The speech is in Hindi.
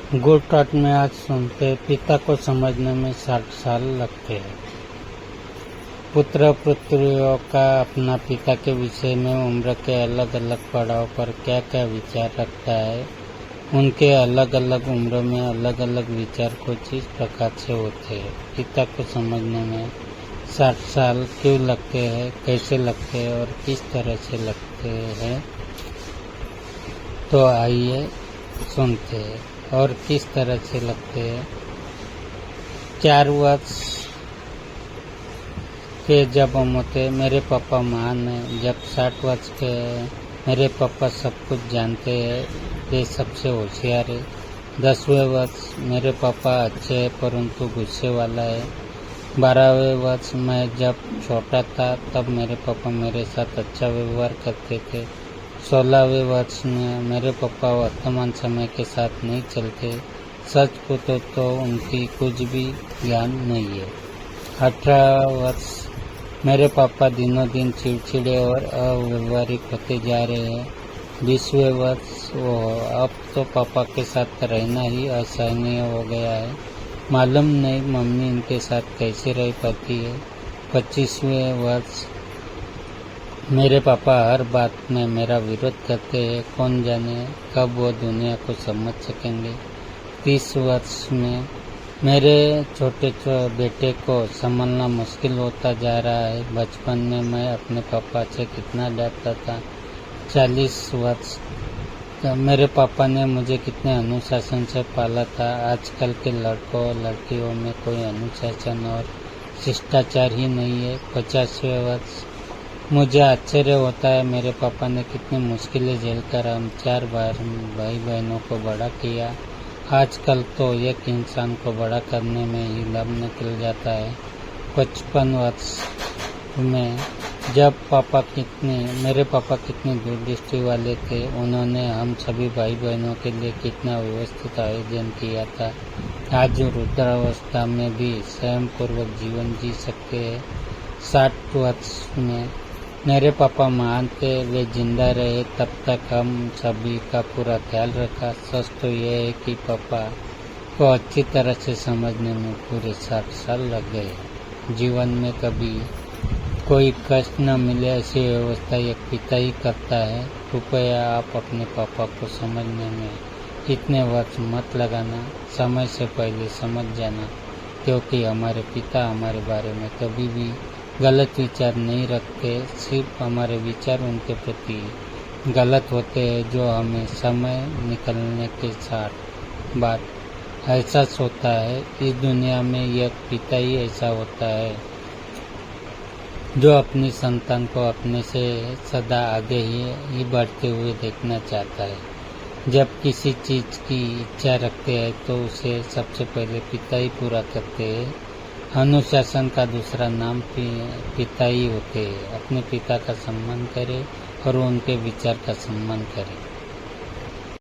गुड़काट में आज सुनते पिता को समझने में 60 साल लगते हैं। पुत्र पुत्रियों का अपना पिता के विषय में उम्र के अलग अलग पड़ाव पर क्या क्या विचार रखता है। उनके अलग अलग उम्र में अलग अलग विचार कुछ इस प्रकार से होते हैं। पिता को समझने में 60 साल क्यों लगते हैं, कैसे लगते हैं और किस तरह से लगते हैं, तो आइए सुनते हैं। और किस तरह से लगते हैं। 4 वर्ष के जब हम होते, मेरे पापा महान हैं। जब 60 वर्ष के मेरे पापा सब कुछ जानते हैं, ये सबसे होशियार है। 10वें वर्ष मेरे पापा अच्छे हैं परंतु गुस्से वाला है। 12वें वर्ष मैं जब छोटा था तब मेरे पापा मेरे साथ अच्छा व्यवहार करते थे। 16वें वर्ष में मेरे पापा वर्तमान समय के साथ नहीं चलते। सच पूछो तो उनकी कुछ भी ज्ञान नहीं है। 18 वर्ष मेरे पापा दिनों दिन चिड़चिड़े और अव्यवहारिक होते जा रहे हैं। 20वें वर्ष अब तो पापा के साथ रहना ही असहनीय हो गया है। मालूम नहीं मम्मी इनके साथ कैसे रह पाती है। 25वें वर्ष मेरे पापा हर बात में मेरा विरोध करते हैं। कौन जाने कब वो दुनिया को समझ सकेंगे। 30 वर्ष में मेरे छोटे बेटे को संभालना मुश्किल होता जा रहा है। बचपन में मैं अपने पापा से कितना डरता था। 40 वर्ष मेरे पापा ने मुझे कितने अनुशासन से पाला था। आजकल के लड़कों लड़कियों में कोई अनुशासन और शिष्टाचार ही नहीं है। 50वें वर्ष मुझे आश्चर्य होता है मेरे पापा ने कितनी मुश्किलें झेलकर हम 4 भाई बहनों को बड़ा किया। आजकल तो एक इंसान को बड़ा करने में ही दम निकल जाता है। 55 वर्ष में जब मेरे पापा कितने दूरदृष्टि वाले थे। उन्होंने हम सभी भाई बहनों के लिए कितना व्यवस्थित आयोजन किया था। आज वृद्धावस्था में भी स्वयं पूर्वक जीवन जी सकते हैं। 60 वर्ष में मेरे पापा महान थे। वे जिंदा रहे तब तक हम सभी का पूरा ख्याल रखा। सच तो यह है कि पापा को अच्छी तरह से समझने में पूरे 60 साल लग गए। जीवन में कभी कोई कष्ट न मिले ऐसी व्यवस्था एक पिता ही करता है। कृपया आप अपने पापा को समझने में इतने वर्ष मत लगाना। समय से पहले समझ जाना, क्योंकि हमारे पिता हमारे बारे में कभी भी गलत विचार नहीं रखते। सिर्फ हमारे विचार उनके प्रति गलत होते हैं, जो हमें समय निकलने के साथ बाद एहसास होता है। इस दुनिया में एक पिता ही ऐसा होता है जो अपनी संतान को अपने से सदा आगे ही बढ़ते हुए देखना चाहता है। जब किसी चीज़ की इच्छा रखते हैं तो उसे सबसे पहले पिता ही पूरा करते हैं। अनुशासन का दूसरा नाम पिता ही होते हैं। अपने पिता का सम्मान करें और उनके विचार का सम्मान करें।